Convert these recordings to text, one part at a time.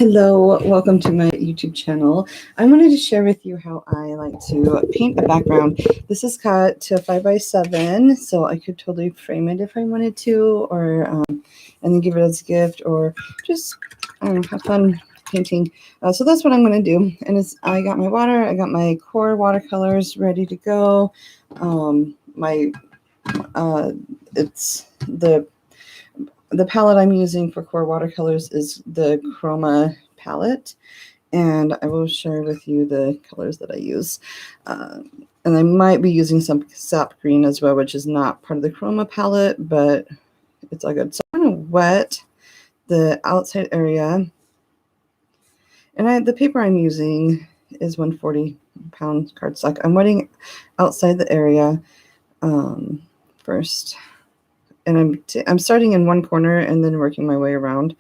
Hello, welcome to my YouTube channel. I wanted to share with you how I like to paint a background. This is cut to 5x7, so I could totally frame it if I wanted to, or and then give it as a gift, or just, I don't know, have fun painting. So that's what I'm going to do. And I got my water, I got my Qor watercolors ready to go. It's the palette I'm using for Qor watercolors is the Chroma palette, and I will share with you the colors that I use. And I might be using some sap green as well, which is not part of the Chroma palette, but it's all good. So I'm going to wet the outside area, and the paper I'm using is 140-pound cardstock. I'm wetting outside the area first. And I'm starting in one corner and then working my way around.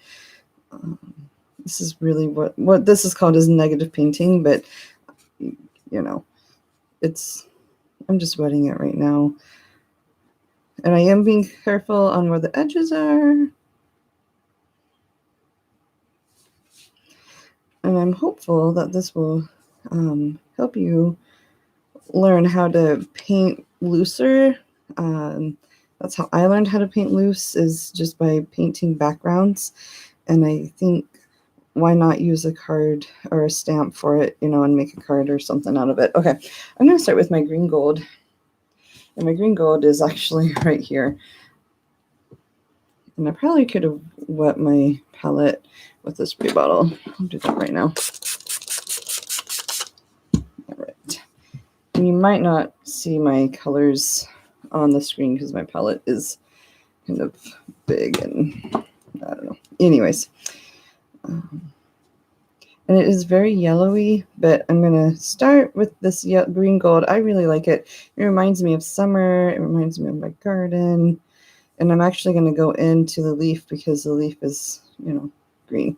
This is really what this is called is negative painting, but you know, I'm just wetting it right now. And I am being careful on where the edges are. And I'm hopeful that this will help you learn how to paint looser. That's how I learned how to paint loose, is just by painting backgrounds. And I think, why not use a card or a stamp for it, and make a card or something out of it. Okay, I'm going to start with my green gold. And my green gold is actually right here. And I probably could have wet my palette with a spray bottle. I'll do that right now. All right. And you might not see my colors on the screen because my palette is kind of big and I don't know. Anyways, and it is very yellowy, but I'm going to start with this green gold. I really like it. It reminds me of summer. It reminds me of my garden. And I'm actually going to go into the leaf because the leaf is, green.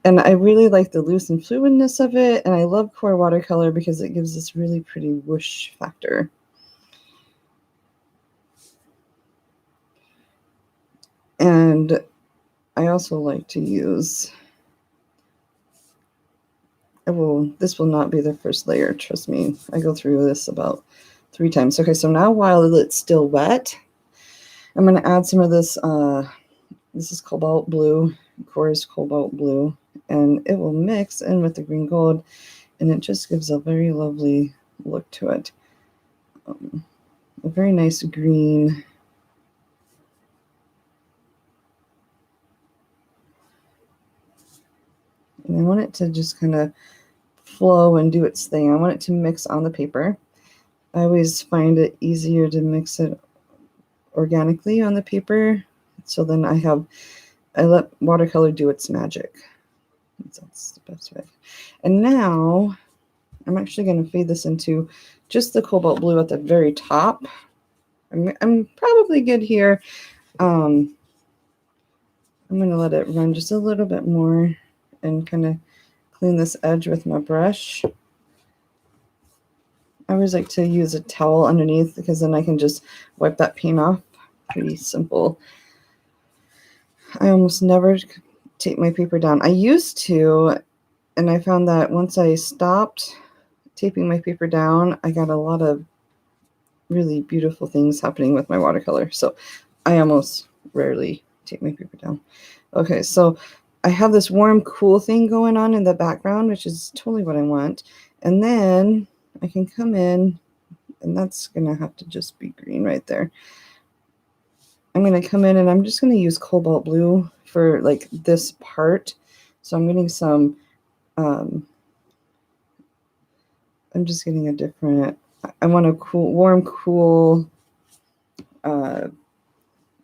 And I really like the loose and fluidness of it. And I love Qor watercolor because it gives this really pretty whoosh factor. And I also like to use, this will not be the first layer, trust me. I go through this about 3 times. Okay, so now while it's still wet, I'm going to add some of this, this is cobalt blue, Qor's cobalt blue, and it will mix in with the green gold, and it just gives a very lovely look to it. A very nice green. And I want it to just kind of flow and do its thing. I want it to mix on the paper. I always find it easier to mix it organically on the paper. So then I let watercolor do its magic. That's the best way. And now I'm actually going to fade this into just the cobalt blue at the very top. I'm probably good here. I'm going to let it run just a little bit more and kind of clean this edge with my brush. I always like to use a towel underneath because then I can just wipe that paint off. Pretty simple. I almost never tape my paper down. I used to, and I found that once I stopped taping my paper down, I got a lot of really beautiful things happening with my watercolor. So I almost rarely tape my paper down. Okay, so I have this warm, cool thing going on in the background, which is totally what I want. And then I can come in, and that's going to have to just be green right there. I'm going to come in and I'm just going to use cobalt blue for like this part. So I'm getting some, I'm just getting a different, I want a cool, warm, cool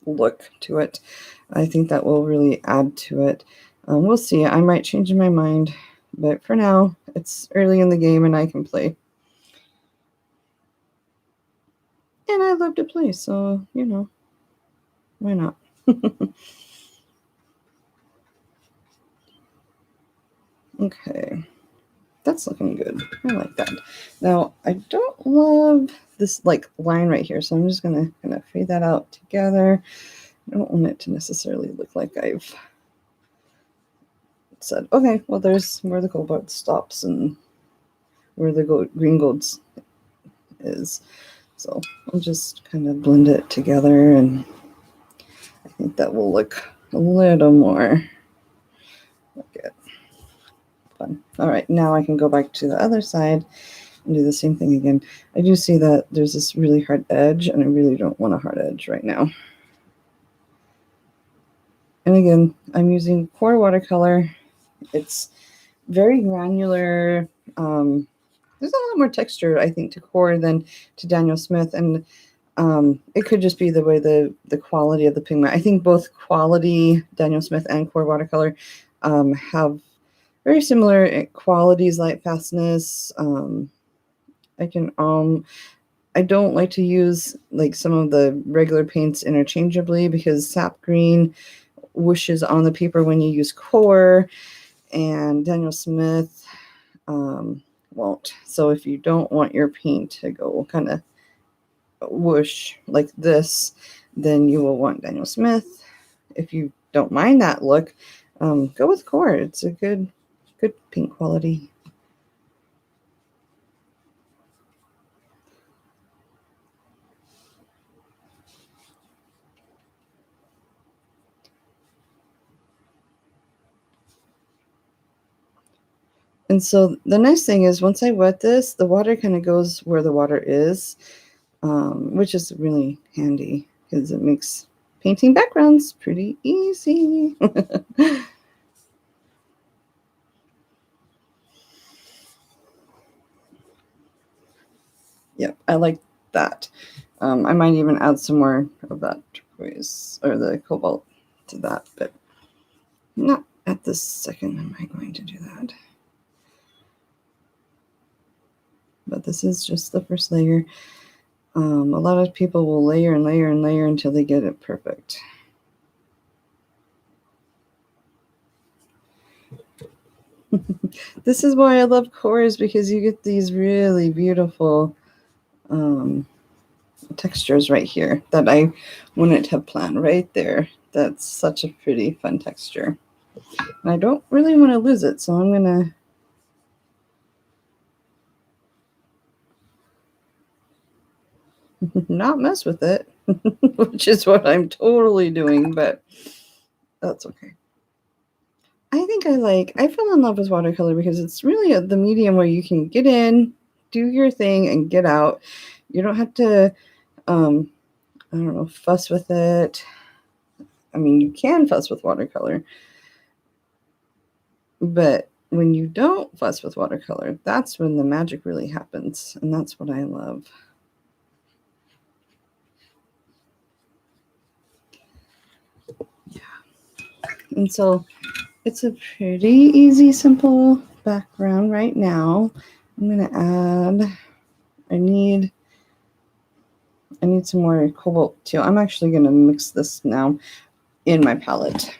look to it. I think that will really add to it. We'll see. I might change my mind, but for now, it's early in the game and I can play. And I love to play, so, why not? Okay, that's looking good. I like that. Now, I don't love this line right here, so I'm just gonna fade that out together. I don't want it to necessarily look like I've said, okay, well, there's where the cobalt stops and where the green gold is. So I'll just kind of blend it together, and I think that will look a little more like it. Fun. All right, now I can go back to the other side and do the same thing again. I do see that there's this really hard edge, and I really don't want a hard edge right now. And again, I'm using Qor watercolor. It's very granular. There's a lot more texture, I think, to Qor than to Daniel Smith, and it could just be the way the quality of the pigment. I think both quality Daniel Smith and Qor watercolor have very similar qualities, light fastness. I don't like to use like some of the regular paints interchangeably because sap green whooshes on the paper when you use Qor, and Daniel Smith won't. So if you don't want your paint to go kind of whoosh like this, then you will want Daniel Smith. If you don't mind that look, go with Qor. It's a good paint quality. And so the nice thing is once I wet this, the water kind of goes where the water is, which is really handy because it makes painting backgrounds pretty easy. Yep, I like that. I might even add some more of that turquoise or the cobalt to that, but not at this second am I going to do that. But this is just the first layer. A lot of people will layer and layer and layer until they get it perfect. This is why I love Qors, because you get these really beautiful textures right here that I wouldn't have planned right there. That's such a pretty, fun texture. And I don't really want to lose it, so I'm going to not mess with it, which is what I'm totally doing, but that's okay. I fell in love with watercolor because it's really the medium where you can get in, do your thing, and get out. You don't have to, I don't know, fuss with it. I mean, you can fuss with watercolor, but when you don't fuss with watercolor, that's when the magic really happens, and that's what I love. Yeah. And so it's a pretty easy, simple background right now. I'm going to add, I need some more cobalt too. I'm actually going to mix this now in my palette.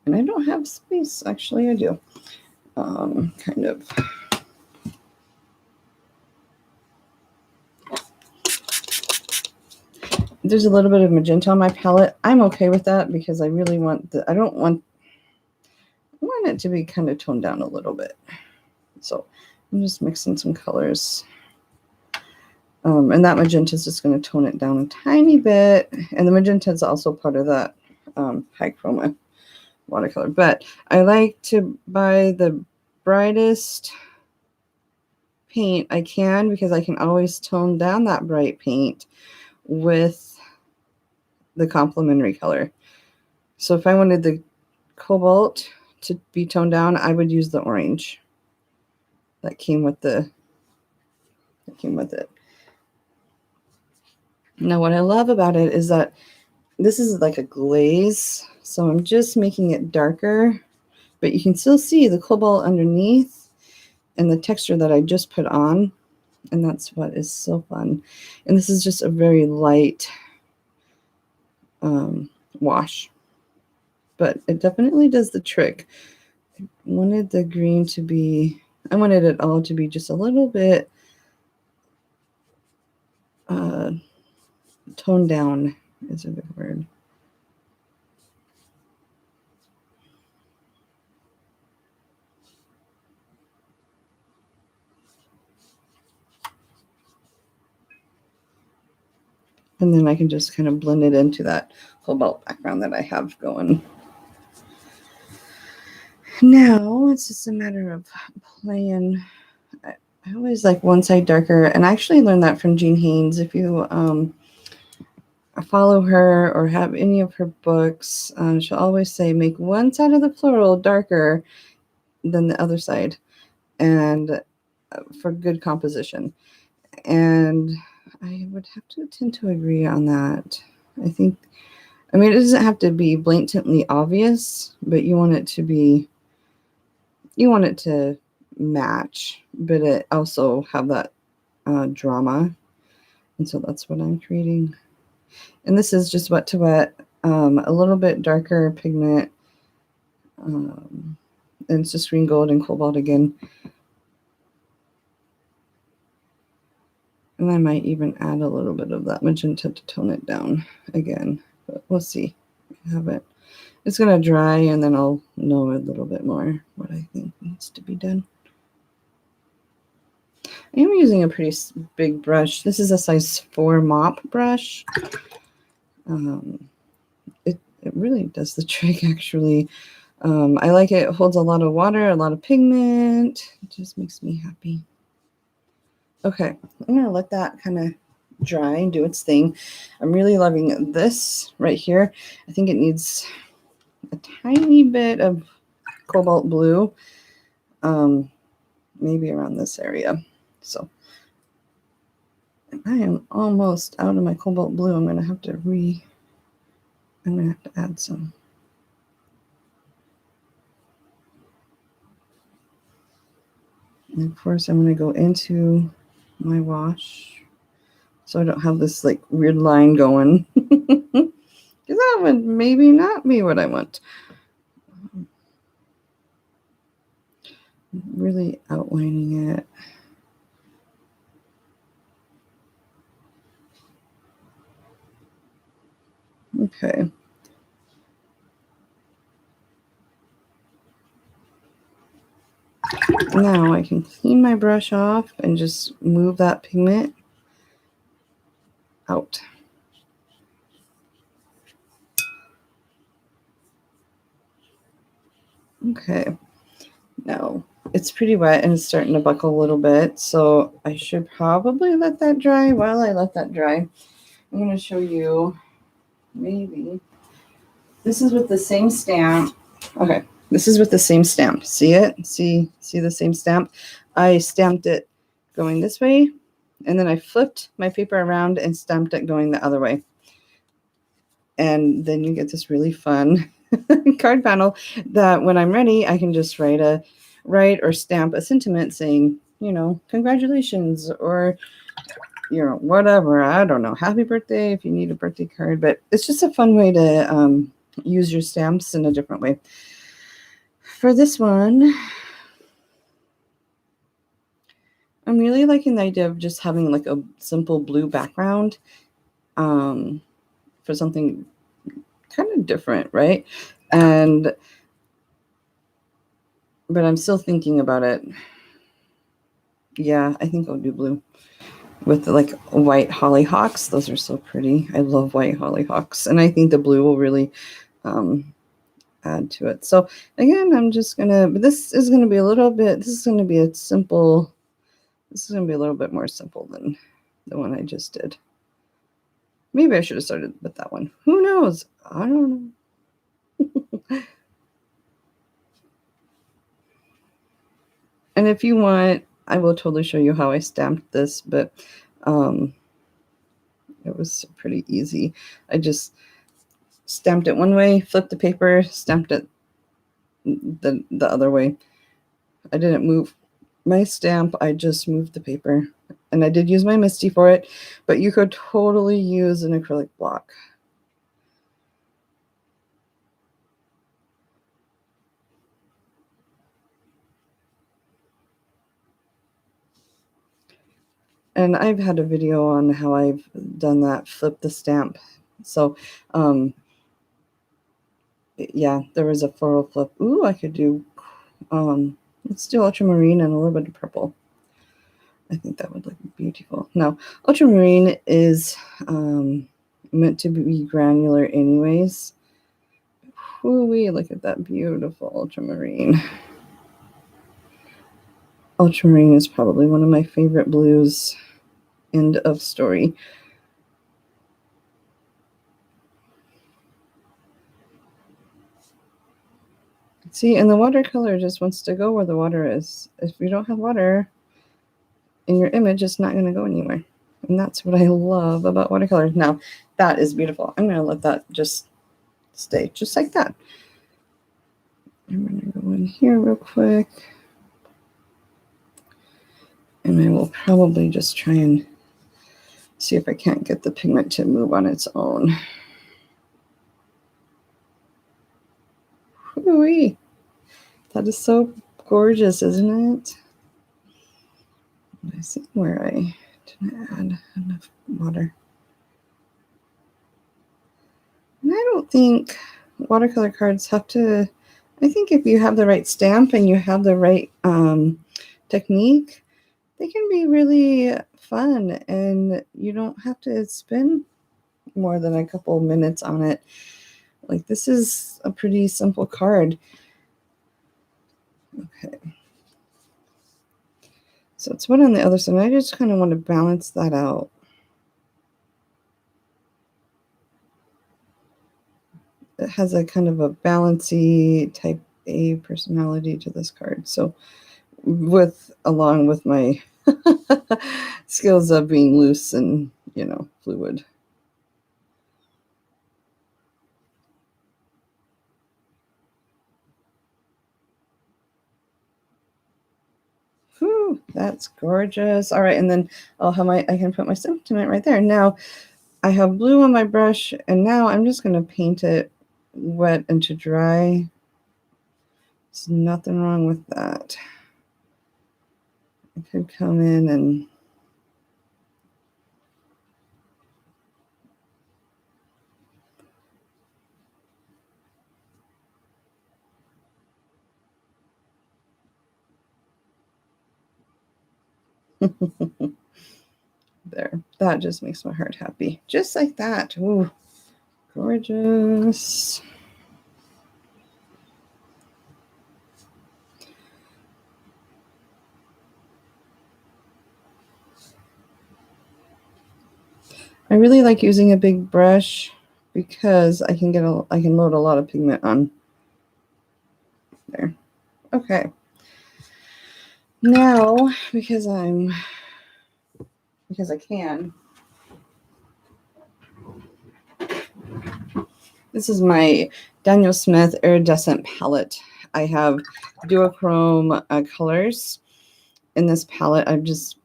And I don't have space. Actually, I do. Kind of. There's a little bit of magenta on my palette. I'm okay with that because I really want I want it to be kind of toned down a little bit. So I'm just mixing some colors. And that magenta is just going to tone it down a tiny bit. And the magenta is also part of that high chroma watercolor. But I like to buy the brightest paint I can because I can always tone down that bright paint with the complementary color. So if I wanted the cobalt to be toned down, I would use the orange that came with it. Now what I love about it is that this is like a glaze, so I'm just making it darker, but you can still see the cobalt underneath and the texture that I just put on, and that's what is so fun. And this is just a very light wash, but it definitely does the trick. I wanted the green to be, I wanted it all to be just a little bit toned down is a good word. And then I can just kind of blend it into that cobalt background that I have going. Now it's just a matter of playing. I always like one side darker, and I actually learned that from Jean Haynes. If you follow her or have any of her books, she'll always say make one side of the floral darker than the other side, and for good composition. And I would have to tend to agree on that. I think, I mean, it doesn't have to be blatantly obvious, but you want it to match, but it also have that drama. And so that's what I'm creating. And this is just wet to wet, a little bit darker pigment. And it's just green, gold, and cobalt again. And I might even add a little bit of that magenta to tone it down again. But we'll see. I have it. It's going to dry, and then I'll know a little bit more what I think needs to be done. I am using a pretty big brush. This is a size 4 mop brush. It really does the trick, actually. I like it. It holds a lot of water, a lot of pigment. It just makes me happy. Okay, I'm going to let that kind of dry and do its thing. I'm really loving this right here. I think it needs a tiny bit of cobalt blue, maybe around this area. So I am almost out of my cobalt blue. I'm going to have to add some. And of course, I'm going to go into my wash so I don't have this like weird line going. Because that would maybe not be what I want. Really outlining it. Okay. Now I can clean my brush off and just move that pigment out. Okay. Now it's pretty wet and it's starting to buckle a little bit, so I should probably let that dry. While I let that dry, I'm going to show you maybe. This is with the same stamp. Okay. This is with the same stamp. See it? See the same stamp? I stamped it going this way, and then I flipped my paper around and stamped it going the other way. And then you get this really fun card panel that when I'm ready, I can just write or stamp a sentiment saying, congratulations, or, whatever. I don't know. Happy birthday if you need a birthday card. But it's just a fun way to use your stamps in a different way. For this one, I'm really liking the idea of just having like a simple blue background for something kind of different, right? But I'm still thinking about it. Yeah, I think I'll do blue with like white hollyhocks. Those are so pretty. I love white hollyhocks, and I think the blue will really add to it. So again, I'm just gonna, but this is gonna be a little bit, this is gonna be a little bit more simple than the one I just did. Maybe I should have started with that one. Who knows? I don't know. And if you want, I will totally show you how I stamped this, but it was pretty easy. I just stamped it one way, flipped the paper, stamped it the other way. I didn't move my stamp, I just moved the paper. And I did use my Misty for it, but you could totally use an acrylic block. And I've had a video on how I've done that, flip the stamp. So, yeah, there was a floral flip. Ooh, I could do, let's do ultramarine and a little bit of purple. I think that would look beautiful. Now, ultramarine is meant to be granular anyways. Whoo-wee, look at that beautiful ultramarine. Ultramarine is probably one of my favorite blues. End of story. See, and the watercolor just wants to go where the water is. If you don't have water in your image, it's not going to go anywhere. And that's what I love about watercolor. Now, that is beautiful. I'm going to let that just stay just like that. I'm going to go in here real quick. And I will probably just try and see if I can't get the pigment to move on its own. Whoo-wee. That is so gorgeous, isn't it? I see where I didn't add enough water. And I don't think watercolor cards have to, I think if you have the right stamp and you have the right technique, they can be really fun and you don't have to spend more than a couple minutes on it. Like this is a pretty simple card. Okay. So it's one on the other side. I just kind of want to balance that out. It has a kind of a balancy type A personality to this card. So along with my skills of being loose and, you know, fluid. Whew, that's gorgeous. All right, and then I'll have I can put my sentiment right there. Now I have blue on my brush, and now I'm just going to paint it wet and to dry. There's nothing wrong with that. I could come in and there. That just makes my heart happy. Just like that. Ooh, gorgeous. I really like using a big brush because I can load a lot of pigment on there. Okay. Now, because I can. This is my Daniel Smith iridescent palette. I have duochrome colors in this palette. I just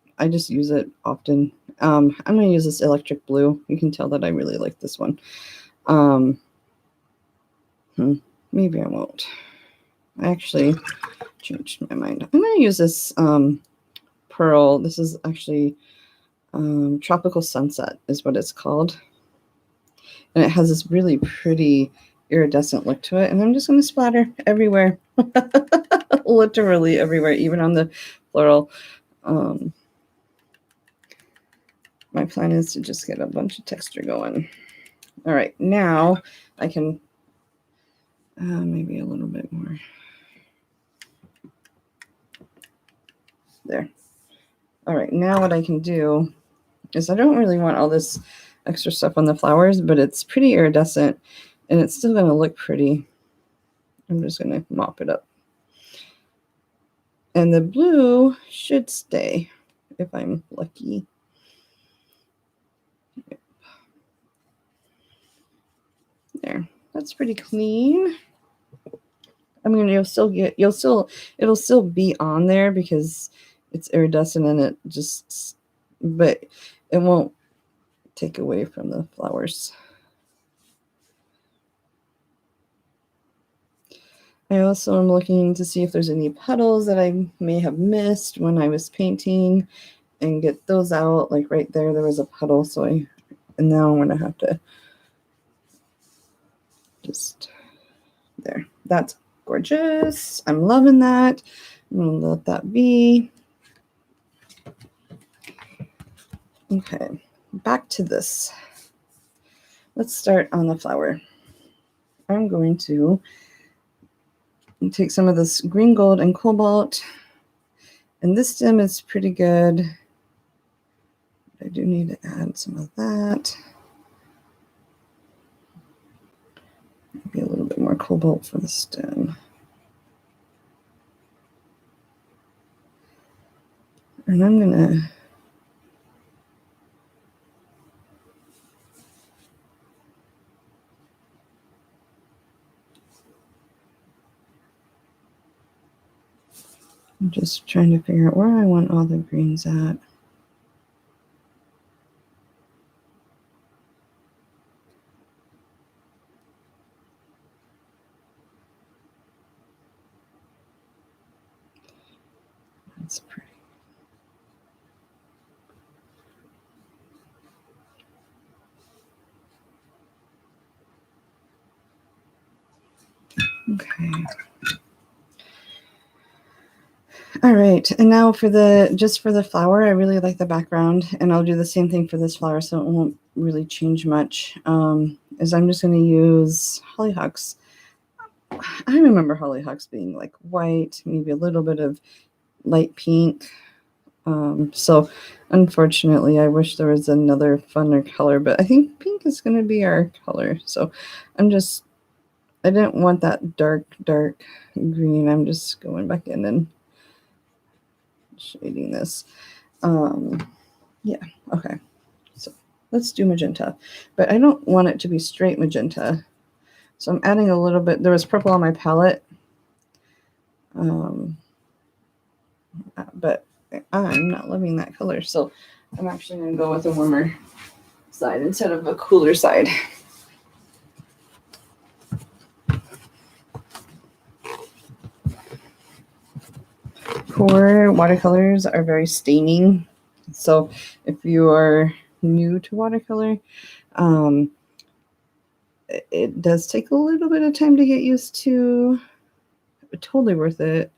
use it often. I'm going to use this electric blue. You can tell that I really like this one. Maybe I won't. I actually changed my mind. I'm going to use this pearl. This is actually Tropical Sunset is what it's called. And it has this really pretty iridescent look to it. And I'm just going to splatter everywhere. Literally everywhere, even on the floral. My plan is to just get a bunch of texture going. All right, now I can maybe a little bit more. There. All right, now what I can do is I don't really want all this extra stuff on the flowers, but it's pretty iridescent and it's still going to look pretty. I'm just going to mop it up. And the blue should stay if I'm lucky. There. That's pretty clean. I mean, it'll still be on there because it's iridescent and it just, but it won't take away from the flowers. I also am looking to see if there's any puddles that I may have missed when I was painting and get those out. Like right there was a puddle. And now I'm going to have to just, there. That's gorgeous. I'm loving that. I'm going to let that be. Okay, back to this. Let's start on the flower. I'm going to take some of this green gold and cobalt, and this stem is pretty good. I do need to add some of that. Maybe a little bit more cobalt for the stem. And I'm gonna I'm just trying to figure out where I want all the greens at. That's pretty. Okay. All right, and now for the flower, I really like the background, and I'll do the same thing for this flower, so it won't really change much. Is I'm just going to use Hollyhocks. I remember Hollyhocks being like white, maybe a little bit of light pink. So unfortunately, I wish there was another funner color, but I think pink is going to be our color. So I didn't want that dark green. I'm just going back in and shading this. Yeah, okay. So let's do magenta, but I don't want it to be straight magenta. So I'm adding a little bit. There was purple on my palette, but I'm not loving that color. So I'm actually going to go with a warmer side instead of a cooler side. Qor watercolors are very staining. So if you are new to watercolor, it does take a little bit of time to get used to. Totally worth it.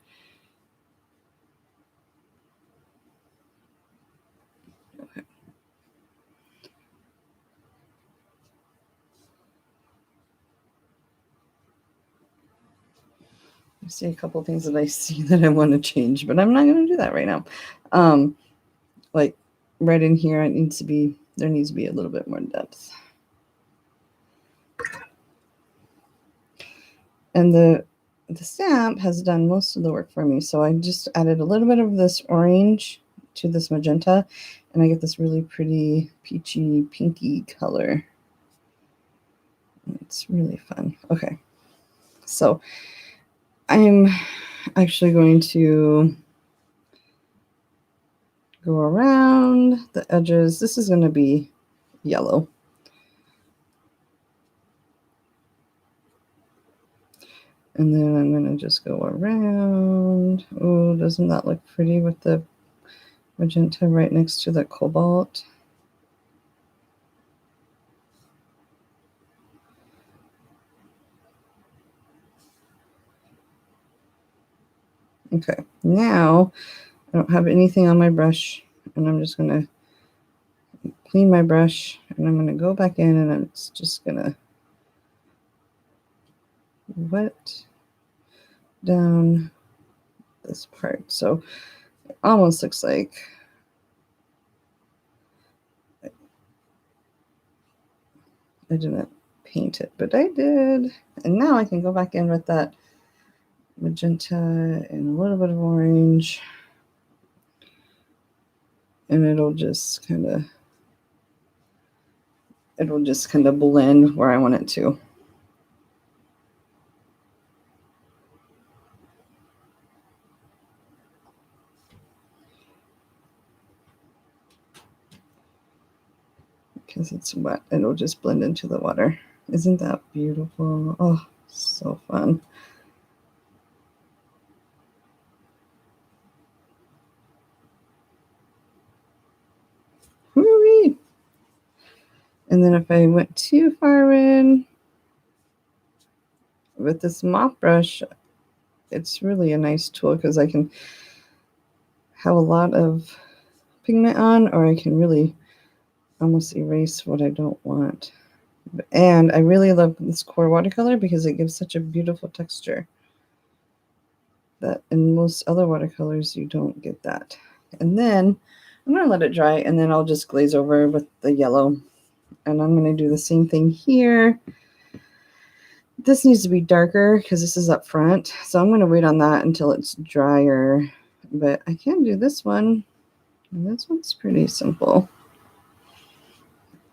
Okay. I see a couple things that I see that I want to change, but I'm not going to do that right now. Like right in here, there needs to be a little bit more depth. And the stamp has done most of the work for me. So I just added a little bit of this orange to this magenta, and I get this really pretty peachy pinky color. It's really fun. Okay. So I'm actually going to go around the edges. This is going to be yellow. And then I'm going to just go around. Oh, doesn't that look pretty with the magenta right next to the cobalt? Okay, now I don't have anything on my brush, and I'm just going to clean my brush, and I'm going to go back in, and I'm just going to wet down this part. So it almost looks like I didn't paint it, but I did. And now I can go back in with that magenta and a little bit of orange, and it'll just kind of blend where I want it to. Because it's wet, it'll just blend into the water. Isn't that beautiful? Oh, so fun. Woo-wee. And then if I went too far in with this mop brush, it's really a nice tool because I can have a lot of pigment on, or I can really almost erase what I don't want. And I really love this Qor watercolor because it gives such a beautiful texture that in most other watercolors you don't get that. And then I'm going to let it dry, and then I'll just glaze over with the yellow. And I'm going to do the same thing here. This needs to be darker because this is up front. So I'm going to wait on that until it's drier. But I can do this one. And this one's pretty simple.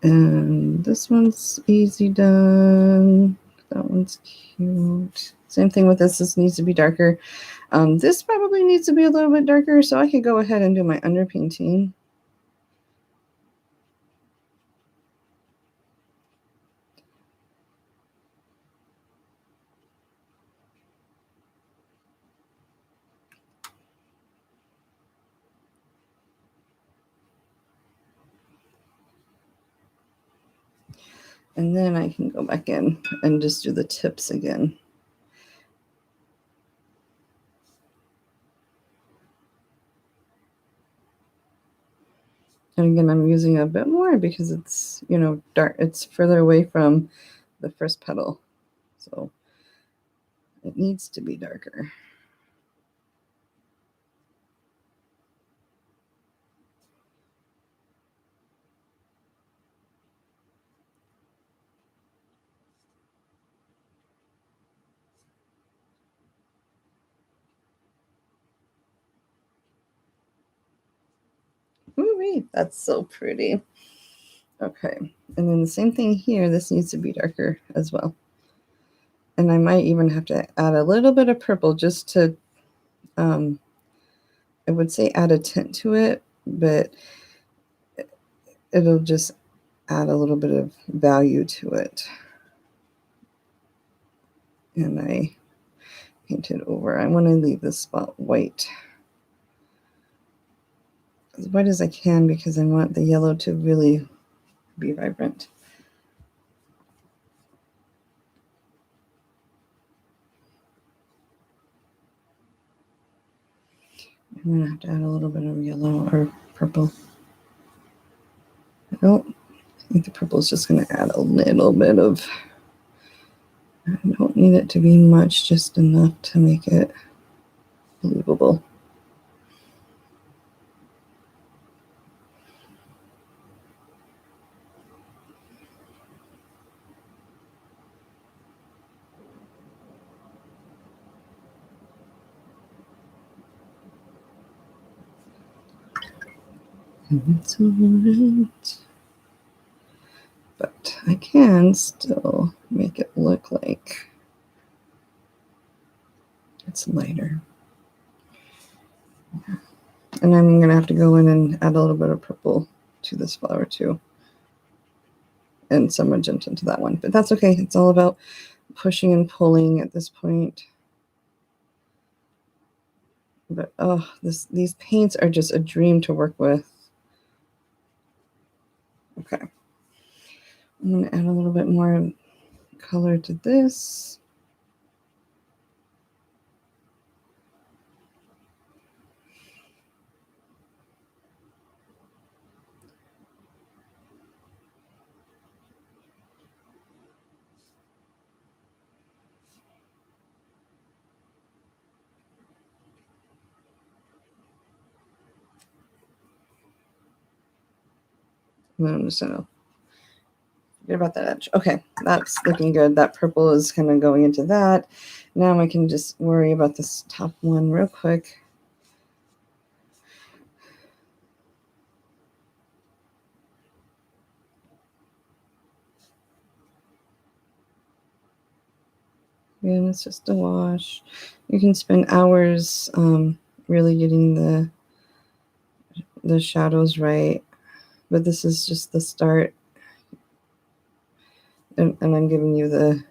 And this one's easy done. That one's cute. Same thing with this. This needs to be darker. This probably needs to be a little bit darker, so I could go ahead and do my underpainting. And then I can go back in and just do the tips again. And again, I'm using a bit more because it's, you know, dark. It's further away from the first petal. So it needs to be darker. Ooh, that's so pretty. Okay, and then the same thing here. This needs to be darker as well. And I might even have to add a little bit of purple just to, I would say add a tint to it, but it'll just add a little bit of value to it. And I paint it over. I want to leave this spot white. As white as I can because I want the yellow to really be vibrant. I'm going to have to add a little bit of yellow or purple. I think the purple is just going to add a little bit of, I don't need it to be much, just enough to make it believable. It's all right. But I can still make it look like it's lighter. Yeah. And I'm going to have to go in and add a little bit of purple to this flower too. And some magenta to that one. But that's okay. It's all about pushing and pulling at this point. But oh, these paints are just a dream to work with. Okay. I'm going to add a little bit more color to this. And then I'm just going to forget about that edge. Okay, that's looking good. That purple is kind of going into that. Now I can just worry about this top one real quick. And it's just a wash. You can spend hours really getting the shadows right, but this is just the start. And I'm giving you the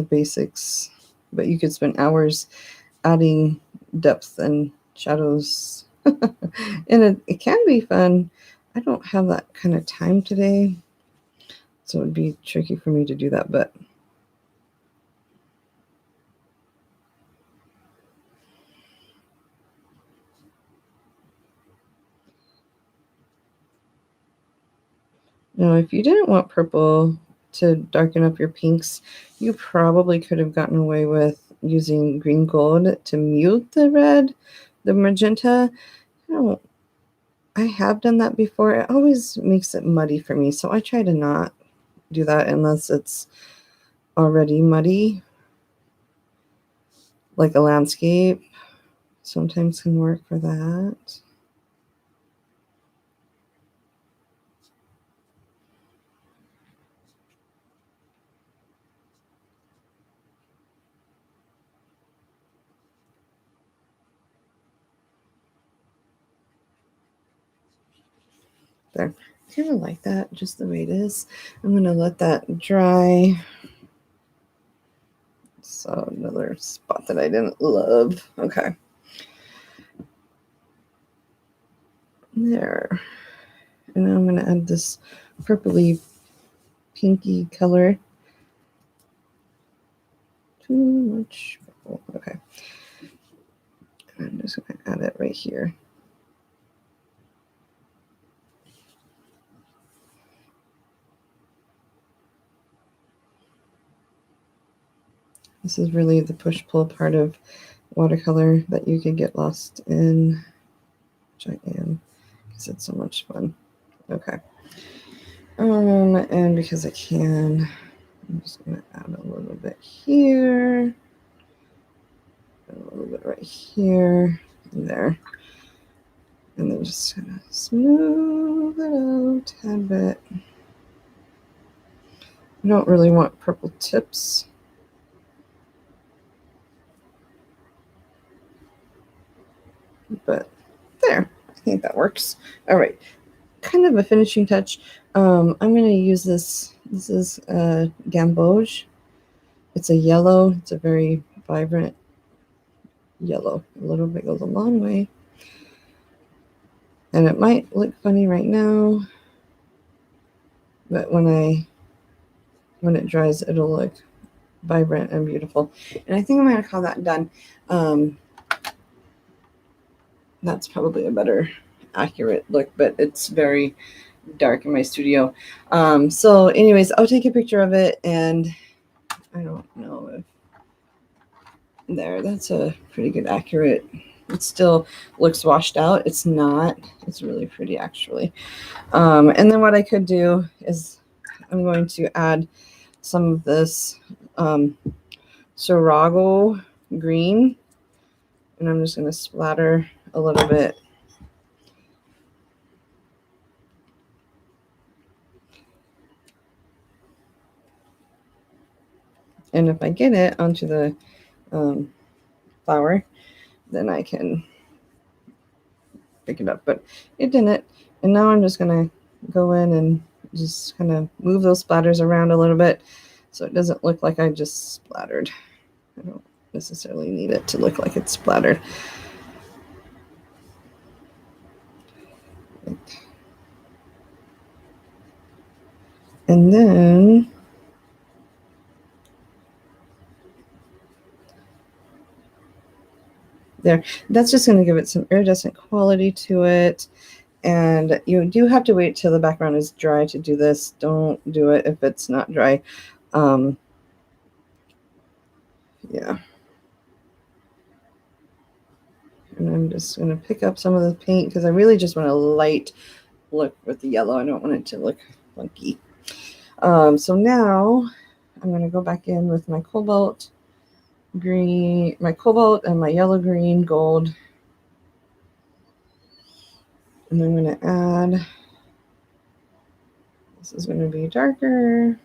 basics, but you could spend hours adding depth and shadows. And it can be fun. I don't have that kind of time today, so it would be tricky for me to do that, but Now, if you didn't want purple to darken up your pinks, you probably could have gotten away with using green gold to mute the red, the magenta. I have done that before. It always makes it muddy for me, so I try to not do that unless it's already muddy, like a landscape. Sometimes can work for that. There. I kind of like that, just the way it is. I'm going to let that dry. So another spot that I didn't love. Okay. There. And now I'm going to add this purpley pinky color. Too much purple. Okay. I'm just going to add it right here. This is really the push-pull part of watercolor that you could get lost in, which I am, because it's so much fun. Okay. And because I can, I'm just going to add a little bit here, a little bit right here, and there. And then just kind of smooth it out a tad bit. I don't really want purple tips. But there, I think that works. All right, kind of a finishing touch. I'm going to use this. This is gamboge. It's a yellow. It's a very vibrant yellow. A little bit goes a long way. And it might look funny right now, but when it dries, it'll look vibrant and beautiful. And I think I'm going to call that done. That's probably a better accurate look, but it's very dark in my studio. So anyways, I'll take a picture of it, and I don't know if there, that's a pretty good accurate. It still looks washed out. It's not. It's really pretty, actually. And then what I could do is I'm going to add some of this saguaro green, and I'm just going to splatter a little bit. And if I get it onto the flower, then I can pick it up. But it didn't. And now I'm just going to go in and just kind of move those splatters around a little bit so it doesn't look like I just splattered. I don't necessarily need it to look like it's splattered. And then there, that's just going to give it some iridescent quality to it. And you do have to wait till the background is dry to do this. Don't do it if it's not dry. Yeah. And I'm just going to pick up some of the paint because I really just want a light look with the yellow. I don't want it to look funky. So now I'm going to go back in with my cobalt green, my cobalt and my yellow, green, gold. And I'm going to add, this is going to be darker.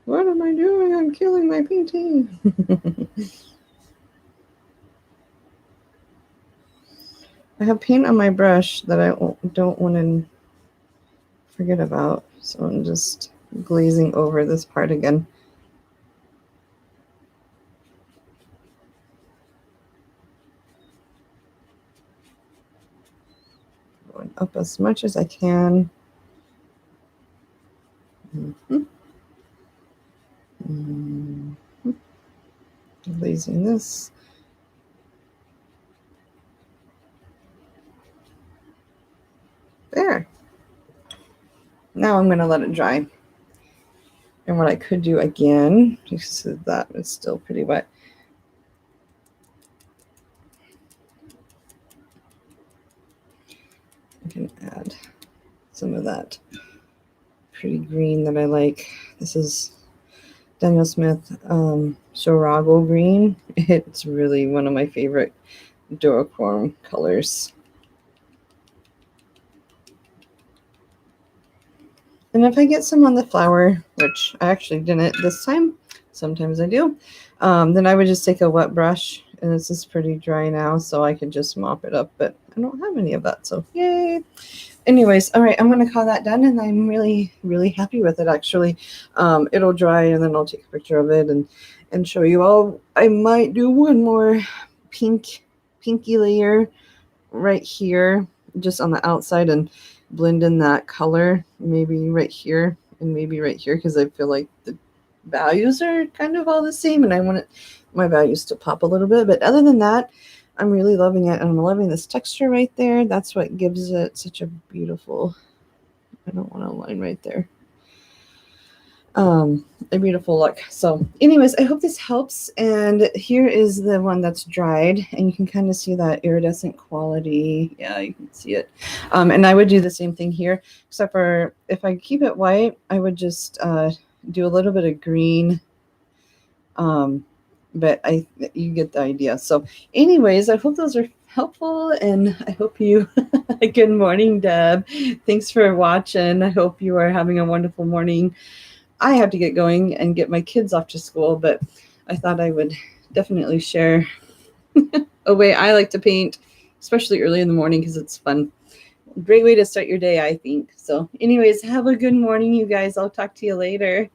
What am I doing? I'm killing my painting. I have paint on my brush that I don't want to forget about. So I'm just glazing over this part again. Going up as much as I can. Mm-hmm. Mm-hmm. Glazing this. There. Now I'm going to let it dry. And what I could do again, because that is still pretty wet. I can add some of that pretty green that I like. This is Daniel Smith Saguaro green. It's really one of my favorite duochrome colors. And if I get some on the flower, which I actually didn't this time, sometimes I do, then I would just take a wet brush, and this is pretty dry now, so I can just mop it up, but I don't have any of that, so yay. Anyways, all right, I'm going to call that done, and I'm really, really happy with it, actually. It'll dry, and then I'll take a picture of it and show you all. I might do one more pinky layer right here, just on the outside, and blend in that color, maybe right here and maybe right here, because I feel like the values are kind of all the same, and I want my values to pop a little bit. But other than that, I'm really loving it, and I'm loving this texture right there. That's what gives it such a beautiful, I don't want a line right there, a beautiful look. So anyways, I hope this helps. And here is the one that's dried, and you can kind of see that iridescent quality. Yeah, you can see it. And I would do the same thing here, except for if I keep it white, I would just do a little bit of green. But you get the idea. So anyways, I hope those are helpful, and I hope you good morning, Deb. Thanks for watching. I hope you are having a wonderful morning. I have to get going and get my kids off to school, but I thought I would definitely share a way I like to paint, especially early in the morning, because it's fun. Great way to start your day, I think. So anyways, have a good morning, you guys. I'll talk to you later.